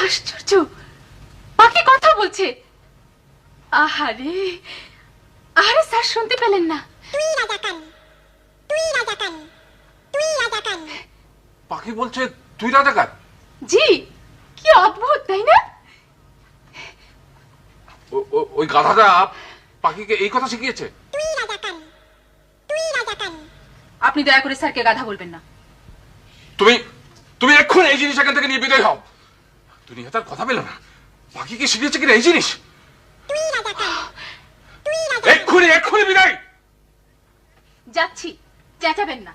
আশ্চর্য, পাখি কথা বলছে। আহারে আরে স্যার শুনতে পেলেন না? তুই রাজাকান, তুই রাজাকান, তুই রাজাকান। পাখি বলছে তুই রাজাকার? জি, কি অদ্ভুত তাই না? ওই গাধাটা পাখিকে এই কথা শিখিয়েছে? তুই রাজাকান, তুই রাজাকান। আপনি দয়া করে স্যারকে গাধা বলবেন না। তুমি তুমি এক্ষুনি এই জিনিস এখান থেকে নিয়ে বিদায় হও। দুনিয়া তার কথা পেল না, পাখিকে শিখিয়েছে কিনা এই জিনিস। তুই রাজাকান, তুই রাজাকান। এক্ষুনি এক্ষুনি বিদায়। যাচ্ছি, চেঁচাবেন না।